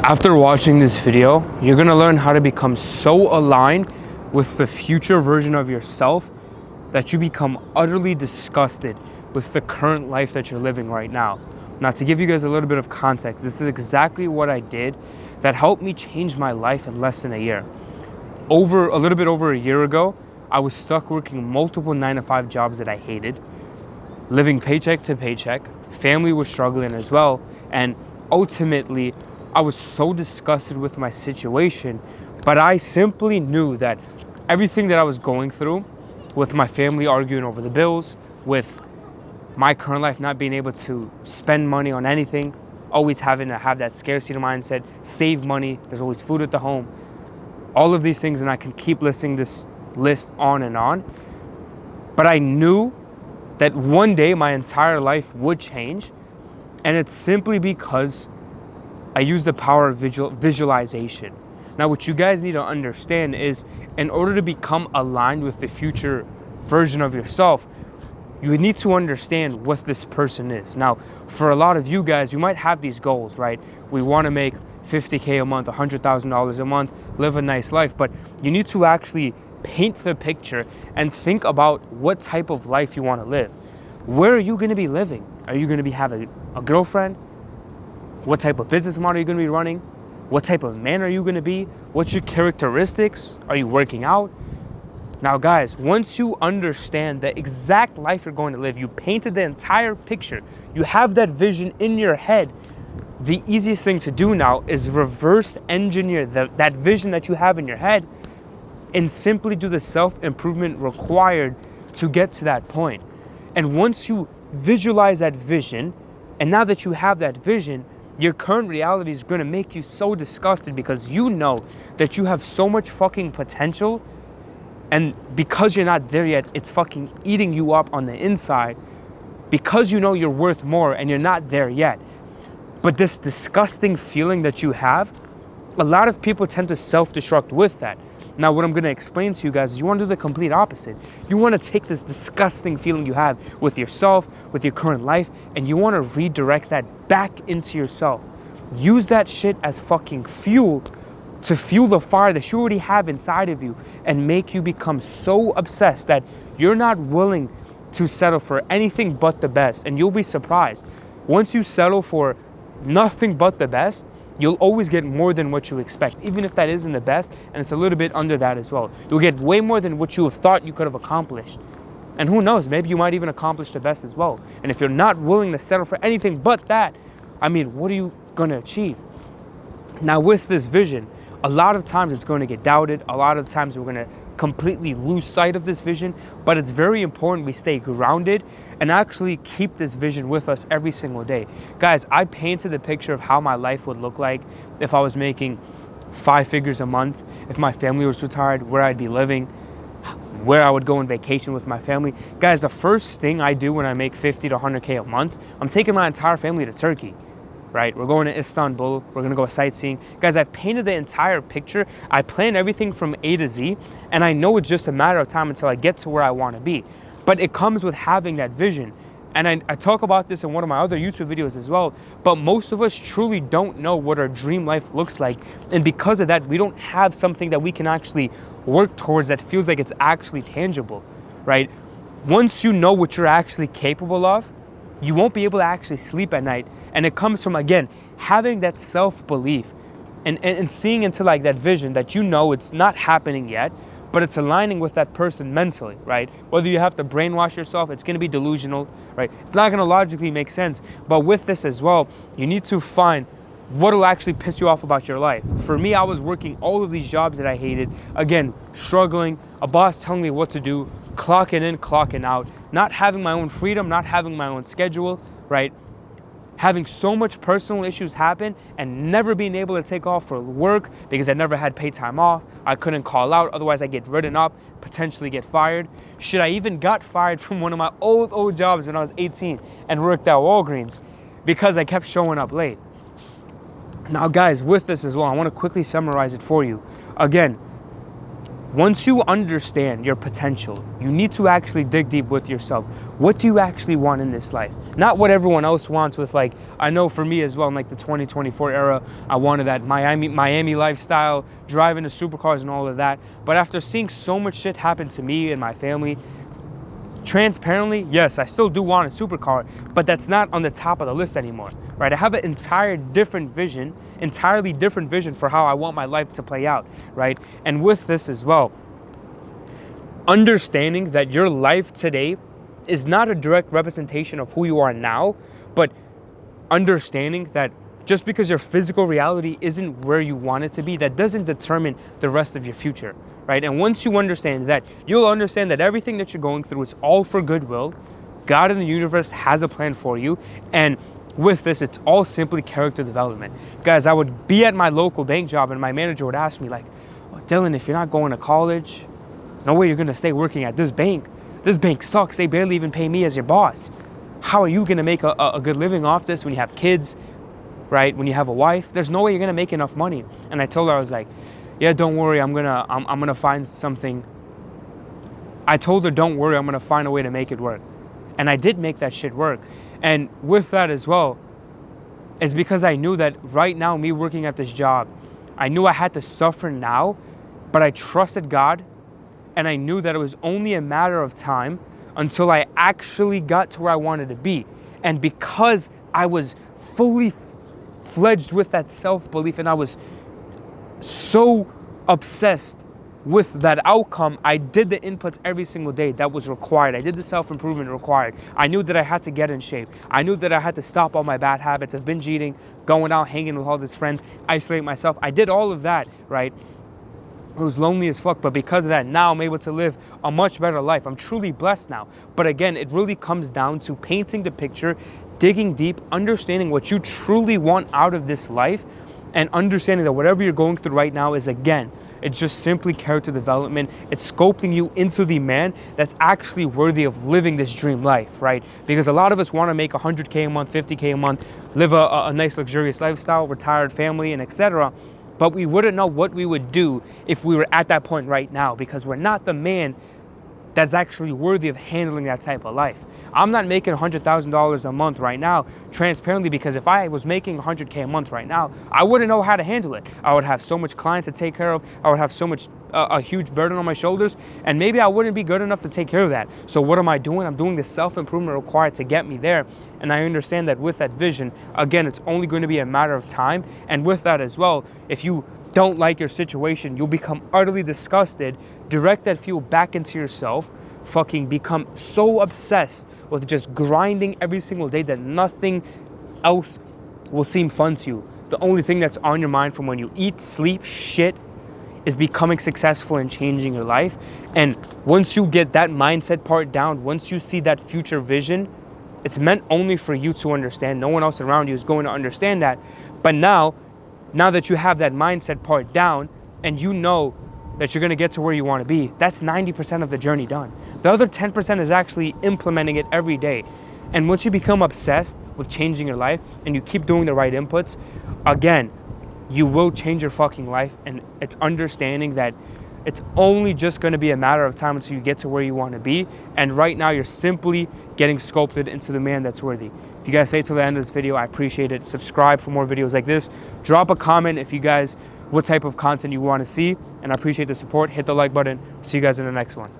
After watching this video, you're gonna learn how to become so aligned with the future version of yourself that you become utterly disgusted with the current life that you're living right now. Now, to give you guys a little bit of context, this is exactly what I did that helped me change my life in less than a year. A little bit over a year ago, I was stuck working multiple 9-to-5 jobs that I hated, living paycheck to paycheck. Family was struggling as well, and ultimately, I was so disgusted with my situation, but I simply knew that everything that I was going through, with my family arguing over the bills, with my current life not being able to spend money on anything, always having to have that scarcity mindset, save money, there's always food at the home, all of these things, and I can keep listing this list on and on. But I knew that one day my entire life would change, and it's simply because I use the power of visualization. Now, what you guys need to understand is, in order to become aligned with the future version of yourself, you need to understand what this person is. Now, for a lot of you guys, you might have these goals, right? We want to make $50K a month, $100,000 a month, live a nice life, but you need to actually paint the picture and think about what type of life you want to live. Where are you going to be living? Are you going to be having a girlfriend? What type of business model are you going to be running? What type of man are you going to be? What's your characteristics? Are you working out? Now, guys, once you understand the exact life you're going to live, you painted the entire picture, you have that vision in your head, the easiest thing to do now is reverse engineer that vision that you have in your head and simply do the self-improvement required to get to that point. And once you visualize that vision, and now that you have that vision, your current reality is going to make you so disgusted because you know that you have so much fucking potential, and because you're not there yet, it's fucking eating you up on the inside because you know you're worth more and you're not there yet. But this disgusting feeling that you have, a lot of people tend to self-destruct with that. Now, what I'm going to explain to you guys is you want to do the complete opposite. You want to take this disgusting feeling you have with yourself, with your current life, and you want to redirect that back into yourself. Use that shit as fucking fuel to fuel the fire that you already have inside of you and make you become so obsessed that you're not willing to settle for anything but the best. And you'll be surprised. Once you settle for nothing but the best, you'll always get more than what you expect, even if that isn't the best, and it's a little bit under that as well. You'll get way more than what you have thought you could have accomplished. And who knows, maybe you might even accomplish the best as well. And if you're not willing to settle for anything but that, I mean, what are you gonna achieve? Now, with this vision, a lot of times it's going to get doubted. A lot of times we're going to completely lose sight of this vision, but it's very important we stay grounded and actually keep this vision with us every single day. Guys, I painted a picture of how my life would look like if I was making 5 figures a month, if my family was retired, where I'd be living, where I would go on vacation with my family. Guys, the first thing I do when I make 50 to 100K a month, I'm taking my entire family to Turkey. Right? We're going to Istanbul. We're going to go sightseeing. Guys, I've painted the entire picture. I planned everything from A to Z, and I know it's just a matter of time until I get to where I want to be. But it comes with having that vision. And I talk about this in one of my other YouTube videos as well, but most of us truly don't know what our dream life looks like. And because of that, we don't have something that we can actually work towards that feels like it's actually tangible, right? Once you know what you're actually capable of, you won't be able to actually sleep at night. And it comes from, again, having that self-belief and seeing into like that vision that you know it's not happening yet, but it's aligning with that person mentally, right? Whether you have to brainwash yourself, it's going to be delusional, right? It's not going to logically make sense. But with this as well, you need to find what will actually piss you off about your life. For me, I was working all of these jobs that I hated. Again, struggling, a boss telling me what to do, clocking in, clocking out, not having my own freedom, not having my own schedule, right? Having so much personal issues happen and never being able to take off for work because I never had paid time off. I couldn't call out, otherwise I get written up, potentially get fired. Shit, I even got fired from one of my old jobs when I was 18 and worked at Walgreens because I kept showing up late. Now, guys, with this as well, I want to quickly summarize it for you. Again, Once you understand your potential, you need to actually dig deep with yourself. What do you actually want in this life? Not what everyone else wants with, like, I know for me as well, in like the 2024 era, I wanted that Miami lifestyle, driving the supercars and all of that. But after seeing so much shit happen to me and my family, transparently, yes, I still do want a supercar, but that's not on the top of the list anymore, right? I have an entirely different vision for how I want my life to play out, right? And with this as well, understanding that your life today is not a direct representation of who you are now, but understanding that just because your physical reality isn't where you want it to be, that doesn't determine the rest of your future, right? And once you understand that, you'll understand that everything that you're going through is all for goodwill. God in the universe has a plan for you. And with this, it's all simply character development. Guys, I would be at my local bank job and my manager would ask me like, oh, Dylan, if you're not going to college, no way you're going to stay working at this bank. This bank sucks. They barely even pay me as your boss. How are you going to make a good living off this when you have kids? Right? When you have a wife, there's no way you're gonna make enough money. And I told her, I was like, yeah, don't worry, I'm gonna find something. I told her, don't worry, I'm gonna find a way to make it work. And I did make that shit work. And with that as well, it's because I knew that right now, me working at this job, I knew I had to suffer now, but I trusted God, and I knew that it was only a matter of time until I actually got to where I wanted to be. And because I was fully fledged with that self-belief and I was so obsessed with that outcome, I did the inputs every single day that was required. I did the self-improvement required. I knew that I had to get in shape. I knew that I had to stop all my bad habits of binge eating, going out, hanging with all these friends, isolate myself. I did all of that, right? It was lonely as fuck, but because of that, now I'm able to live a much better life. I'm truly blessed now. But again, it really comes down to painting the picture, digging deep, understanding what you truly want out of this life, and understanding that whatever you're going through right now is, again, it's just simply character development. It's sculpting you into the man that's actually worthy of living this dream life, right? Because a lot of us want to make 100K a month, 50K a month, live a nice luxurious lifestyle, retired family, and etc. But we wouldn't know what we would do if we were at that point right now, because we're not the man that's actually worthy of handling that type of life. I'm not making $100,000 a month right now, transparently, because if I was making 100K a month right now, I wouldn't know how to handle it. I would have so much clients to take care of. I would have so much, a huge burden on my shoulders, and maybe I wouldn't be good enough to take care of that. So what am I doing? I'm doing the self-improvement required to get me there. And I understand that with that vision, again, it's only going to be a matter of time. And with that as well, if you don't like your situation, you'll become utterly disgusted, direct that fuel back into yourself, fucking become so obsessed with just grinding every single day that nothing else will seem fun to you. The only thing that's on your mind from when you eat, sleep, shit, is becoming successful and changing your life. And once you get that mindset part down, once you see that future vision, it's meant only for you to understand. No one else around you is going to understand that. But now that you have that mindset part down and you know that you're going to get to where you want to be, that's 90% of the journey done. The other 10% is actually implementing it every day. And once you become obsessed with changing your life and you keep doing the right inputs, again, you will change your fucking life. And it's understanding that it's only just going to be a matter of time until you get to where you want to be. And right now, you're simply getting sculpted into the man that's worthy. If you guys stay till the end of this video, I appreciate it. Subscribe for more videos like this. Drop a comment if you guys, what type of content you want to see. And I appreciate the support. Hit the like button. See you guys in the next one.